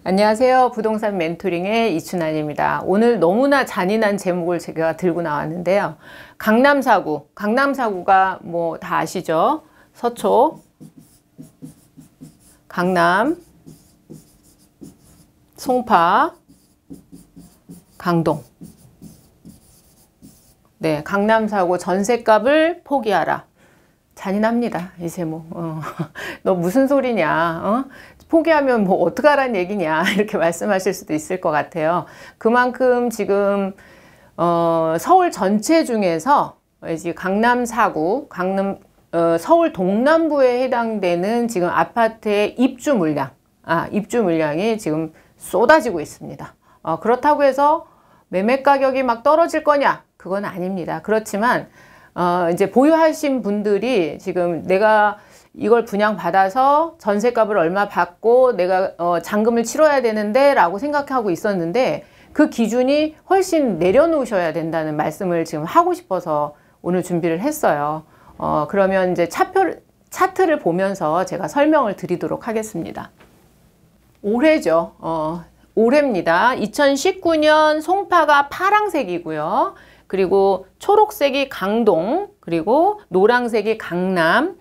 안녕하세요. 부동산 멘토링의 이춘환입니다. 오늘 너무나 잔인한 제목을 제가 들고 나왔는데요. 강남 사구가 뭐 다 아시죠? 서초, 강남, 송파, 강동. 네, 강남 사구 전셋값을 포기하라. 잔인합니다, 이 제목. 너 무슨 소리냐? 포기하면 뭐 어떡하라는 얘기냐? 이렇게 말씀하실 수도 있을 것 같아요. 그만큼 지금 서울 전체 중에서 이제 강남 사구, 서울 동남부에 해당되는 지금 아파트의 입주 물량이 지금 쏟아지고 있습니다. 그렇다고 해서 매매 가격이 막 떨어질 거냐? 그건 아닙니다. 그렇지만 이제 보유하신 분들이 지금 내가 이걸 분양받아서 전셋값을 얼마 받고 내가 잔금을 치러야 되는데 라고 생각하고 있었는데 그 기준이 훨씬 내려놓으셔야 된다는 말씀을 지금 하고 싶어서 오늘 준비를 했어요. 그러면 이제 차트를 보면서 제가 설명을 드리도록 하겠습니다. 올해죠. 올해입니다. 2019년 송파가 파랑색이고요. 그리고 초록색이 강동, 그리고 노란색이 강남,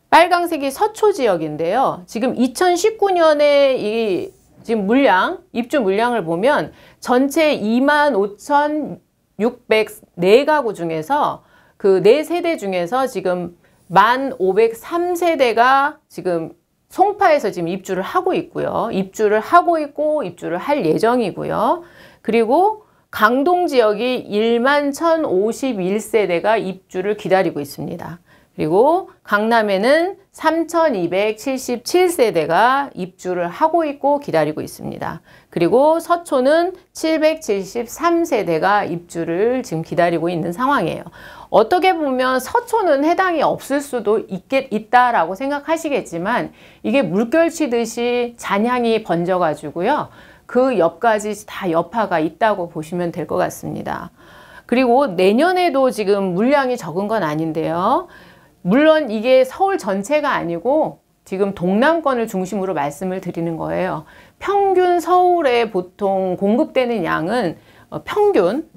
빨강색이 서초 지역인데요. 지금 2019년에 이 지금 입주 물량을 보면 전체 25,604가구 중에서 그 4세대 중에서 지금 1,503세대가 지금 송파에서 지금 입주를 하고 있고요. 입주를 할 예정이고요. 그리고 강동 지역이 11,051세대가 입주를 기다리고 있습니다. 그리고 강남에는 3,277세대가 입주를 하고 있고 기다리고 있습니다. 그리고 서초는 773세대가 입주를 지금 기다리고 있는 상황이에요. 어떻게 보면 서초는 해당이 없을 수도 있다라고 생각하시겠지만 이게 물결치듯이 잔향이 번져가지고요. 그 옆까지 다 여파가 있다고 보시면 될 것 같습니다. 그리고 내년에도 지금 물량이 적은 건 아닌데요. 물론 이게 서울 전체가 아니고 지금 동남권을 중심으로 말씀을 드리는 거예요. 평균 서울에 보통 공급되는 양은 평균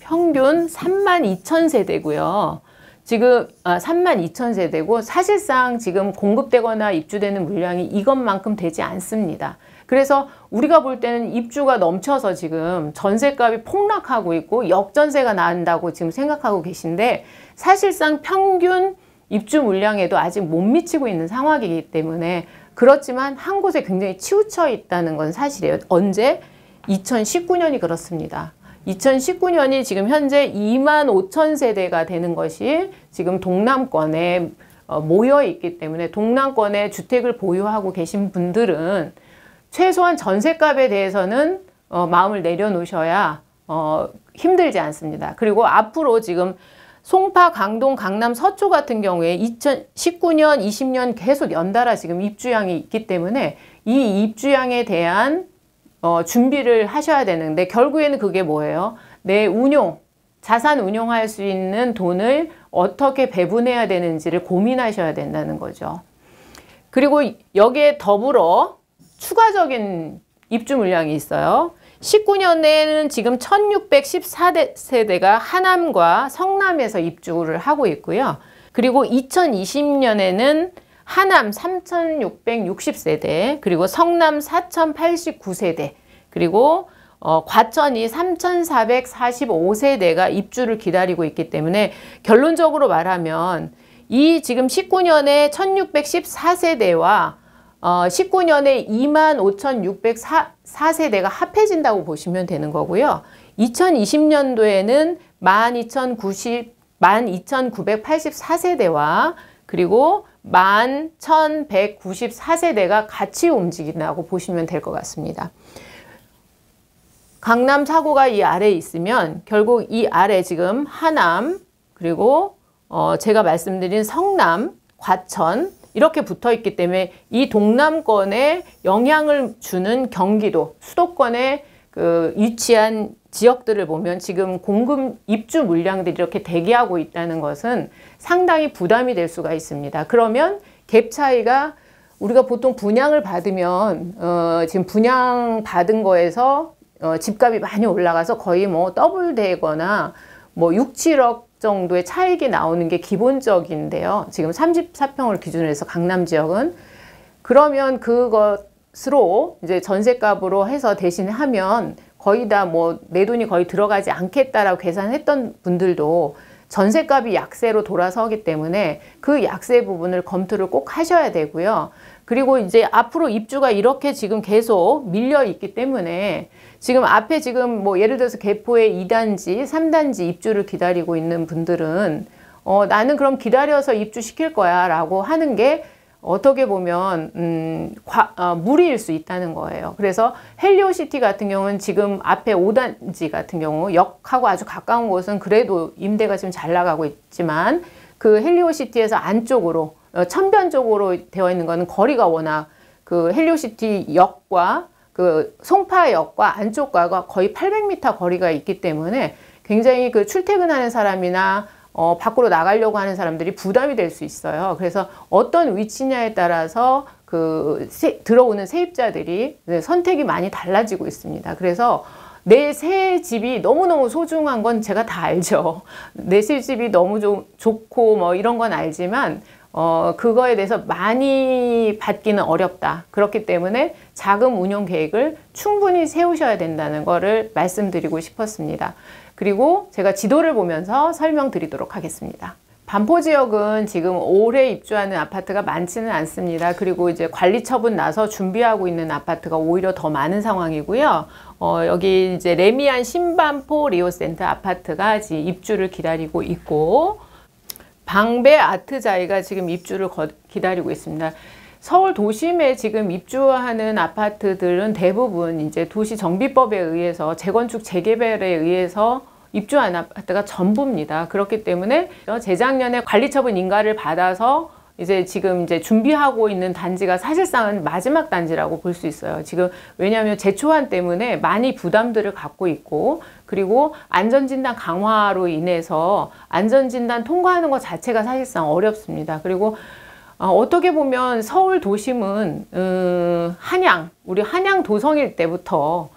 32,000세대고요. 지금 32,000세대고 사실상 지금 공급되거나 입주되는 물량이 이것만큼 되지 않습니다. 그래서 우리가 볼 때는 입주가 넘쳐서 지금 전셋값이 폭락하고 있고 역전세가 난다고 지금 생각하고 계신데 사실상 평균 입주 물량에도 아직 못 미치고 있는 상황이기 때문에 그렇지만 한 곳에 굉장히 치우쳐 있다는 건 사실이에요. 언제? 2019년이 그렇습니다. 2019년이 지금 현재 25,000세대가 되는 것이 지금 동남권에 모여 있기 때문에 동남권에 주택을 보유하고 계신 분들은 최소한 전셋값에 대해서는 마음을 내려놓으셔야 힘들지 않습니다. 그리고 앞으로 지금 송파, 강동, 강남, 서초 같은 경우에 2019년, 20년 계속 연달아 지금 입주량이 있기 때문에 이 입주량에 대한 준비를 하셔야 되는데 결국에는 그게 뭐예요? 내 자산 운용할 수 있는 돈을 어떻게 배분해야 되는지를 고민하셔야 된다는 거죠. 그리고 여기에 더불어 추가적인 입주 물량이 있어요. 19년에는 지금 1,614세대가 하남과 성남에서 입주를 하고 있고요. 그리고 2020년에는 하남 3,660세대, 그리고 성남 4,089세대, 그리고 과천이 3,445세대가 입주를 기다리고 있기 때문에 결론적으로 말하면 이 지금 19년에 1,614세대와 19년에 25,604세대가 합해진다고 보시면 되는 거고요. 2020년도에는 12,984세대와 그리고 11,194세대가 같이 움직인다고 보시면 될 것 같습니다. 강남 사구가 이 아래에 있으면 결국 이 아래 지금 하남 그리고 제가 말씀드린 성남, 과천 이렇게 붙어 있기 때문에 이 동남권에 영향을 주는 경기도, 수도권에 위치한 지역들을 보면 지금 공급 입주 물량들이 이렇게 대기하고 있다는 것은 상당히 부담이 될 수가 있습니다. 그러면 갭 차이가 우리가 보통 분양을 받으면 지금 분양 받은 거에서 집값이 많이 올라가서 거의 뭐 더블 되거나 뭐 6, 7억 정도의 차익이 나오는 게 기본적인데요. 지금 34평을 기준으로 해서 강남 지역은. 그러면 그것으로 이제 전세값으로 해서 대신 하면 거의 다 뭐 내 돈이 거의 들어가지 않겠다라고 계산했던 분들도 전세값이 약세로 돌아서기 때문에 그 약세 부분을 검토를 꼭 하셔야 되고요. 그리고 이제 앞으로 입주가 이렇게 지금 계속 밀려 있기 때문에 지금 앞에 지금 뭐 예를 들어서 개포의 2단지, 3단지 입주를 기다리고 있는 분들은 나는 그럼 기다려서 입주시킬 거야 라고 하는 게 어떻게 보면 무리일 수 있다는 거예요. 그래서 헬리오시티 같은 경우는 지금 앞에 5단지 같은 경우 역하고 아주 가까운 곳은 그래도 임대가 지금 잘 나가고 있지만 그 헬리오시티에서 안쪽으로 천변 쪽으로 되어 있는 거는 거리가 워낙 그 헬리오시티 역과 그 송파역과 안쪽과 거의 800m 거리가 있기 때문에 굉장히 그 출퇴근하는 사람이나 밖으로 나가려고 하는 사람들이 부담이 될 수 있어요. 그래서 어떤 위치냐에 따라서 그 들어오는 세입자들이 선택이 많이 달라지고 있습니다. 그래서 내 새 집이 너무너무 소중한 건 제가 다 알죠. 내 새 집이 너무 좋고 뭐 이런 건 알지만 그거에 대해서 많이 받기는 어렵다. 그렇기 때문에 자금 운용 계획을 충분히 세우셔야 된다는 거를 말씀드리고 싶었습니다. 그리고 제가 지도를 보면서 설명드리도록 하겠습니다. 반포 지역은 지금 올해 입주하는 아파트가 많지는 않습니다. 그리고 이제 관리 처분 나서 준비하고 있는 아파트가 오히려 더 많은 상황이고요. 여기 이제 레미안 신반포 리오센터 아파트가 지금 입주를 기다리고 있고, 방배 아트자이가 지금 입주를 기다리고 있습니다. 서울 도심에 지금 입주하는 아파트들은 대부분 이제 도시정비법에 의해서 재건축 재개발에 의해서 입주한 아파트가 전부입니다. 그렇기 때문에 재작년에 관리처분 인가를 받아서 지금 준비하고 있는 단지가 사실상은 마지막 단지라고 볼 수 있어요. 지금 왜냐하면 재초안 때문에 많이 부담들을 갖고 있고, 그리고 안전진단 강화로 인해서 안전진단 통과하는 것 자체가 사실상 어렵습니다. 그리고 어떻게 보면 서울 도심은 우리 한양 도성일 때부터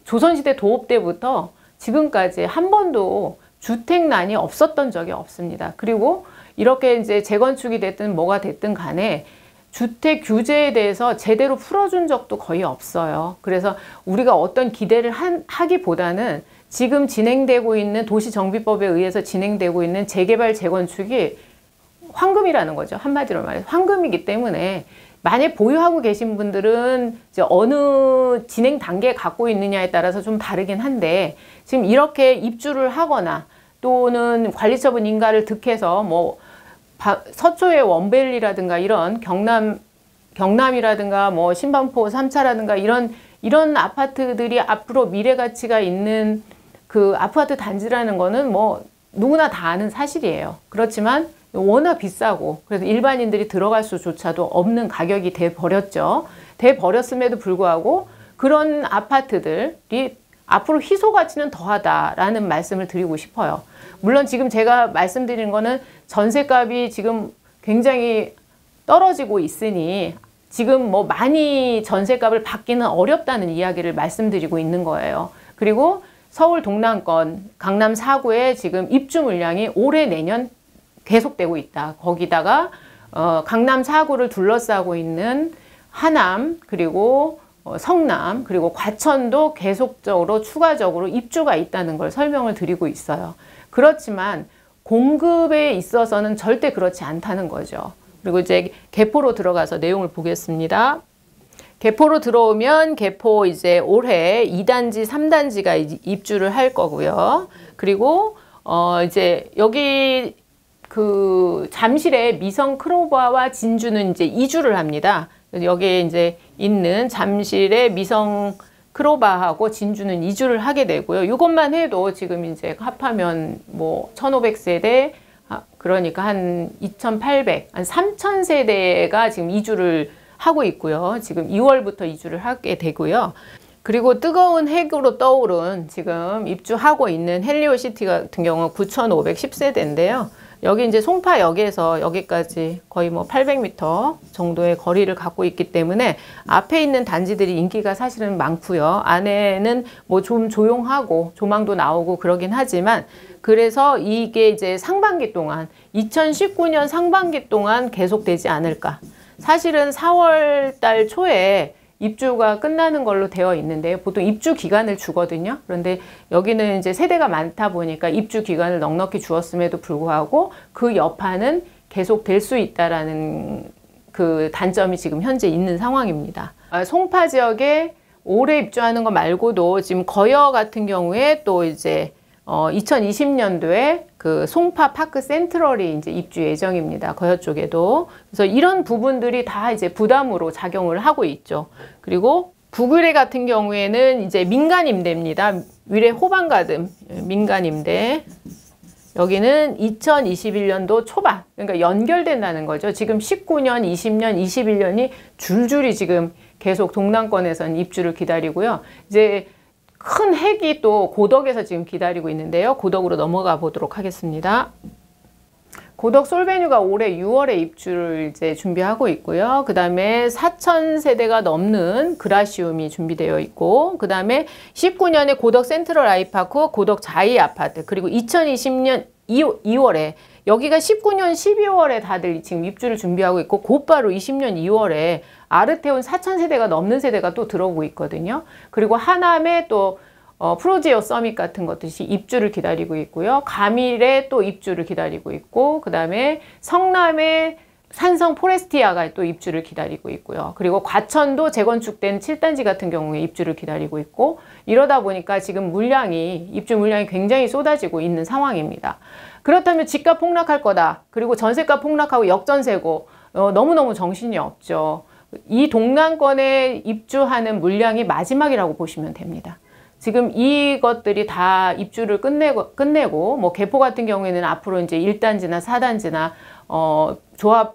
조선시대 도읍 때부터 지금까지 한 번도 주택난이 없었던 적이 없습니다. 그리고 이렇게 이제 재건축이 됐든 뭐가 됐든 간에 주택 규제에 대해서 제대로 풀어준 적도 거의 없어요. 그래서 우리가 어떤 기대를 하기보다는 지금 진행되고 있는 도시정비법에 의해서 진행되고 있는 재개발 재건축이 황금이라는 거죠. 한마디로 말해서 황금이기 때문에 만약 보유하고 계신 분들은 이제 어느 진행 단계에 갖고 있느냐에 따라서 좀 다르긴 한데, 지금 이렇게 입주를 하거나 또는 관리처분 인가를 득해서 뭐 서초의 원밸리라든가 이런 경남이라든가 뭐 신반포 3차라든가 이런 아파트들이 앞으로 미래 가치가 있는 그 아파트 단지라는 거는 뭐 누구나 다 아는 사실이에요. 그렇지만 워낙 비싸고 그래서 일반인들이 들어갈 수조차도 없는 가격이 돼버렸죠. 돼버렸음에도 불구하고 그런 아파트들이 앞으로 희소 가치는 더하다라는 말씀을 드리고 싶어요. 물론 지금 제가 말씀드리는 거는 전세값이 지금 굉장히 떨어지고 있으니 지금 뭐 많이 전세값을 받기는 어렵다는 이야기를 말씀드리고 있는 거예요. 그리고 서울 동남권 강남 4구에 지금 입주 물량이 올해 내년 계속되고 있다. 거기다가 강남 4구를 둘러싸고 있는 하남, 그리고 성남, 그리고 과천도 계속적으로 추가적으로 입주가 있다는 걸 설명을 드리고 있어요. 그렇지만 공급에 있어서는 절대 그렇지 않다는 거죠. 그리고 이제 개포로 들어가서 내용을 보겠습니다. 개포로 들어오면 개포 올해 2단지, 3단지가 입주를 할 거고요. 그리고 이제 여기 그 잠실의 미성 크로바와 진주는 이주를 합니다. 여기에 있는 잠실의 미성 크로바하고 진주는 이주를 하게 되고요. 이것만 해도 지금 합하면 뭐 1,500세대, 그러니까 한 2,800, 한 3,000세대가 지금 이주를 하고 있고요. 지금 2월부터 이주를 하게 되고요. 그리고 뜨거운 핵으로 떠오른 지금 입주하고 있는 헬리오시티 같은 경우는 9,510세대인데요. 여기 이제 송파역에서 여기까지 거의 뭐 800m 정도의 거리를 갖고 있기 때문에 앞에 있는 단지들이 인기가 사실은 많고요. 안에는 뭐 좀 조용하고 조망도 나오고 그러긴 하지만 그래서 이게 이제 상반기 동안 2019년 상반기 동안 계속되지 않을까. 사실은 4월 달 초에 입주가 끝나는 걸로 되어 있는데요. 보통 입주 기간을 주거든요. 그런데 여기는 이제 세대가 많다 보니까 입주 기간을 넉넉히 주었음에도 불구하고 그 여파는 계속 될 수 있다라는 그 단점이 지금 현재 있는 상황입니다. 송파 지역에 올해 입주하는 거 말고도 지금 거여 같은 경우에 또 이제 2020년도에 그 송파 파크 센트럴이 이제 입주 예정입니다. 거여 쪽에도. 그래서 이런 부분들이 다 이제 부담으로 작용을 하고 있죠. 그리고 북의뢰 같은 경우에는 이제 민간 임대입니다. 위례 호반가듬 민간 임대. 여기는 2021년도 초반, 그러니까 연결된다는 거죠. 지금 19년, 20년, 21년이 줄줄이 지금 계속 동남권에서는 입주를 기다리고요. 이제 큰 핵이 또 고덕에서 지금 기다리고 있는데요. 고덕으로 넘어가 보도록 하겠습니다. 고덕 솔베뉴가 올해 6월에 입주를 이제 준비하고 있고요. 그 다음에 4,000세대가 넘는 그라시움이 준비되어 있고, 그 다음에 19년에 고덕 센트럴 아이파크, 고덕 자이 아파트, 그리고 2020년 2월에 여기가 19년 12월에 다들 지금 입주를 준비하고 있고, 곧바로 20년 2월에 아르테온 4,000세대가 넘는 세대가 또 들어오고 있거든요. 그리고 하남에 또 프로지오 서밋 같은 것들이 입주를 기다리고 있고요. 가밀에 또 입주를 기다리고 있고, 그 다음에 성남에 산성 포레스티아가 또 입주를 기다리고 있고요. 그리고 과천도 재건축된 7단지 같은 경우에 입주를 기다리고 있고, 이러다 보니까 지금 입주 물량이 굉장히 쏟아지고 있는 상황입니다. 그렇다면 집값 폭락할 거다. 그리고 전세값 폭락하고 역전세고 너무너무 정신이 없죠. 이 동남권에 입주하는 물량이 마지막이라고 보시면 됩니다. 지금 이것들이 다 입주를 끝내고 뭐 개포 같은 경우에는 앞으로 이제 1단지나 4단지나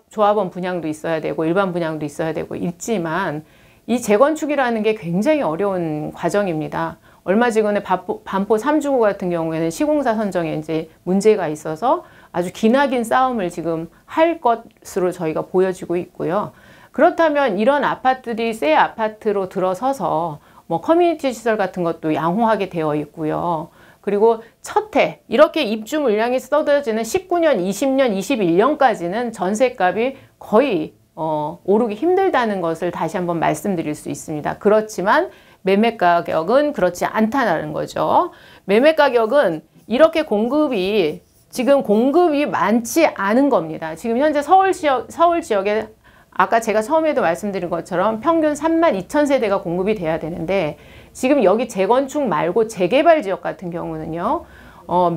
조합원 분양도 있어야 되고 일반 분양도 있어야 되고 있지만, 이 재건축이라는 게 굉장히 어려운 과정입니다. 얼마 전에 반포 3주구 같은 경우에는 시공사 선정에 이제 문제가 있어서 아주 기나긴 싸움을 지금 할 것으로 저희가 보여지고 있고요. 그렇다면 이런 아파트들이 새 아파트로 들어서서 뭐 커뮤니티 시설 같은 것도 양호하게 되어 있고요. 그리고 첫 해 이렇게 입주 물량이 쏟아지는 19년, 20년, 21년까지는 전세값이 거의 오르기 힘들다는 것을 다시 한번 말씀드릴 수 있습니다. 그렇지만 매매 가격은 그렇지 않다는 거죠. 매매 가격은 이렇게 지금 공급이 많지 않은 겁니다. 지금 현재 서울 지역에 아까 제가 처음에도 말씀드린 것처럼 평균 32,000세대가 공급이 돼야 되는데, 지금 여기 재건축 말고 재개발 지역 같은 경우는요,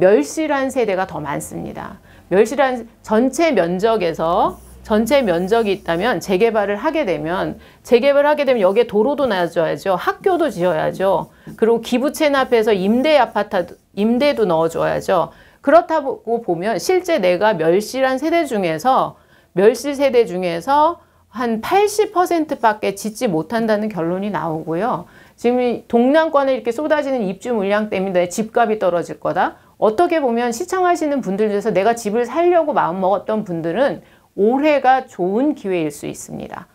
멸실한 세대가 더 많습니다. 멸실한 전체 면적이 있다면 재개발을 하게 되면 여기에 도로도 놔줘야죠. 학교도 지어야죠. 그리고 기부 체납해서 임대도 넣어줘야죠. 그렇다고 보면 실제 내가 멸실 세대 중에서 한 80%밖에 짓지 못한다는 결론이 나오고요. 지금 동남권에 이렇게 쏟아지는 입주 물량 때문에 집값이 떨어질 거다. 어떻게 보면 시청하시는 분들 중에서 내가 집을 살려고 마음먹었던 분들은 올해가 좋은 기회일 수 있습니다.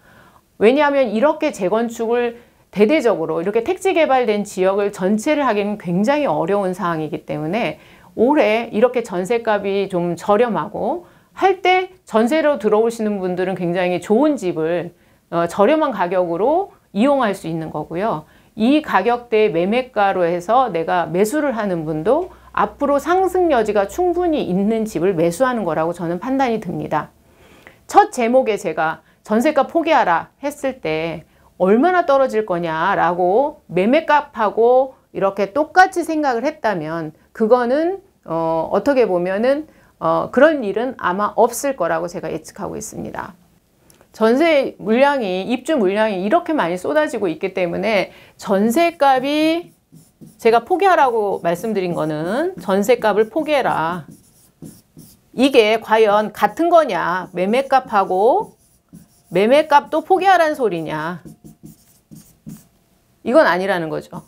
왜냐하면 이렇게 재건축을 대대적으로 이렇게 택지 개발된 지역을 전체를 하기는 굉장히 어려운 상황이기 때문에 올해 이렇게 전세값이 좀 저렴하고 할 때 전세로 들어오시는 분들은 굉장히 좋은 집을 저렴한 가격으로 이용할 수 있는 거고요. 이 가격대의 매매가로 해서 내가 매수를 하는 분도 앞으로 상승 여지가 충분히 있는 집을 매수하는 거라고 저는 판단이 듭니다. 첫 제목에 제가 전세값 포기하라 했을 때 얼마나 떨어질 거냐라고 매매값하고 이렇게 똑같이 생각을 했다면 그거는 어떻게 보면은 그런 일은 아마 없을 거라고 제가 예측하고 있습니다. 전세 물량이, 입주 물량이 이렇게 많이 쏟아지고 있기 때문에 전세값이, 제가 포기하라고 말씀드린 거는 전세값을 포기해라. 이게 과연 같은 거냐? 매매값도 포기하라는 소리냐? 이건 아니라는 거죠.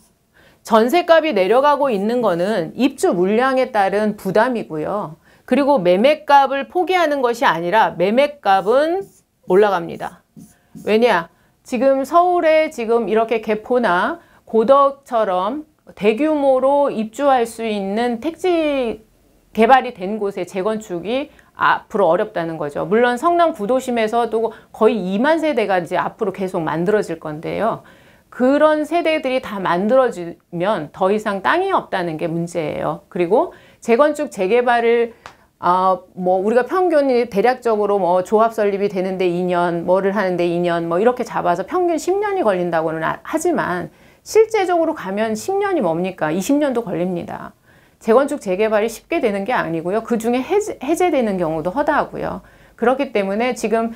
전세값이 내려가고 있는 거는 입주 물량에 따른 부담이고요. 그리고 매매값을 포기하는 것이 아니라 매매값은 올라갑니다. 왜냐? 지금 서울에 지금 이렇게 개포나 고덕처럼 대규모로 입주할 수 있는 택지 개발이 된 곳의 재건축이 앞으로 어렵다는 거죠. 물론 성남 구도심에서도 거의 2만 세대가 이제 앞으로 계속 만들어질 건데요. 그런 세대들이 다 만들어지면 더 이상 땅이 없다는 게 문제예요. 그리고 재건축 재개발을 뭐 우리가 평균이 대략적으로 뭐 조합 설립이 되는데 2년, 뭐를 하는데 2년, 뭐 이렇게 잡아서 평균 10년이 걸린다고는 하지만 실제적으로 가면 10년이 뭡니까? 20년도 걸립니다. 재건축 재개발이 쉽게 되는 게 아니고요. 그중에 해제되는 경우도 허다하고요. 그렇기 때문에 지금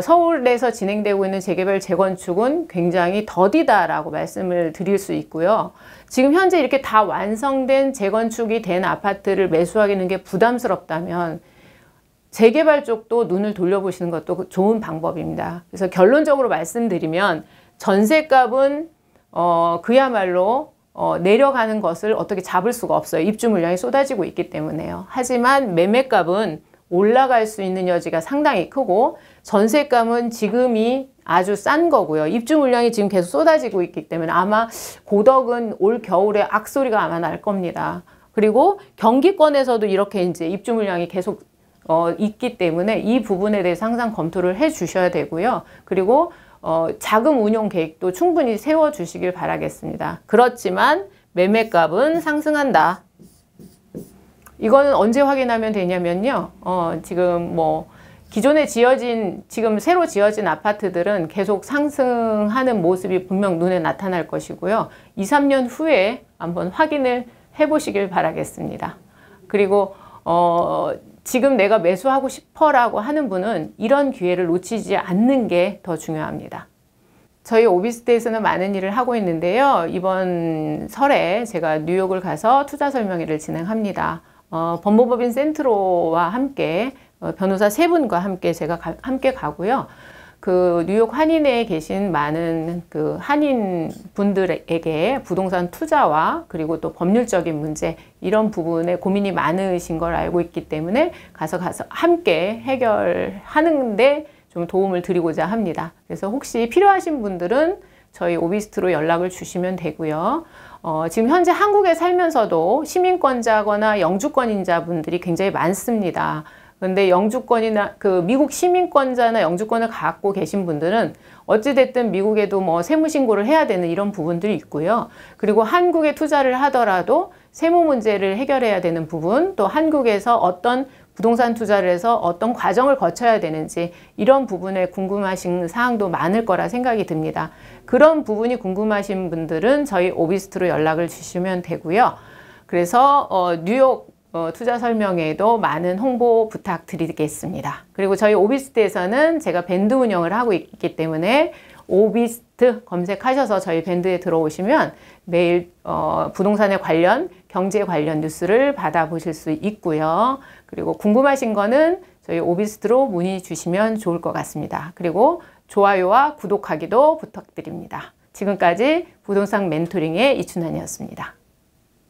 서울에서 진행되고 있는 재개발 재건축은 굉장히 더디다라고 말씀을 드릴 수 있고요. 지금 현재 이렇게 다 완성된 재건축이 된 아파트를 매수하기는 게 부담스럽다면 재개발 쪽도 눈을 돌려보시는 것도 좋은 방법입니다. 그래서 결론적으로 말씀드리면 전세값은 그야말로 내려가는 것을 어떻게 잡을 수가 없어요. 입주 물량이 쏟아지고 있기 때문에요. 하지만 매매값은 올라갈 수 있는 여지가 상당히 크고 전세값은 지금이 아주 싼 거고요. 입주 물량이 지금 계속 쏟아지고 있기 때문에 아마 고덕은 올 겨울에 악소리가 아마 날 겁니다. 그리고 경기권에서도 이렇게 이제 입주 물량이 계속 있기 때문에 이 부분에 대해서 항상 검토를 해 주셔야 되고요. 그리고 자금 운용 계획도 충분히 세워 주시길 바라겠습니다. 그렇지만 매매값은 상승한다. 이거는 언제 확인하면 되냐면요. 지금 뭐 기존에 지금 새로 지어진 아파트들은 계속 상승하는 모습이 분명 눈에 나타날 것이고요. 2, 3년 후에 한번 확인을 해보시길 바라겠습니다. 그리고 지금 내가 매수하고 싶어라고 하는 분은 이런 기회를 놓치지 않는 게 더 중요합니다. 저희 오비스테에서는 많은 일을 하고 있는데요. 이번 설에 제가 뉴욕을 가서 투자 설명회를 진행합니다. 법무법인 센트로와 함께 변호사 3분과 함께 제가 함께 가고요. 그 뉴욕 한인회에 계신 많은 그 한인 분들에게 부동산 투자와 그리고 또 법률적인 문제 이런 부분에 고민이 많으신 걸 알고 있기 때문에 가서 함께 해결하는데 좀 도움을 드리고자 합니다. 그래서 혹시 필요하신 분들은 저희 오비스트로 연락을 주시면 되고요. 지금 현재 한국에 살면서도 시민권자거나 영주권인자분들이 굉장히 많습니다. 근데 영주권이나 그 미국 시민권자나 영주권을 갖고 계신 분들은 어찌됐든 미국에도 뭐 세무신고를 해야 되는 이런 부분들이 있고요. 그리고 한국에 투자를 하더라도 세무 문제를 해결해야 되는 부분, 또 한국에서 어떤 부동산 투자를 해서 어떤 과정을 거쳐야 되는지 이런 부분에 궁금하신 사항도 많을 거라 생각이 듭니다. 그런 부분이 궁금하신 분들은 저희 오비스트로 연락을 주시면 되고요. 그래서 뉴욕 투자 설명회에도 많은 홍보 부탁드리겠습니다. 그리고 저희 오비스트에서는 제가 밴드 운영을 하고 있기 때문에 오비스트 검색하셔서 저희 밴드에 들어오시면 매일 부동산에 관련, 경제 관련 뉴스를 받아보실 수 있고요. 그리고 궁금하신 거는 저희 오비스트로 문의 주시면 좋을 것 같습니다. 그리고 좋아요와 구독하기도 부탁드립니다. 지금까지 부동산 멘토링의 이춘환이었습니다.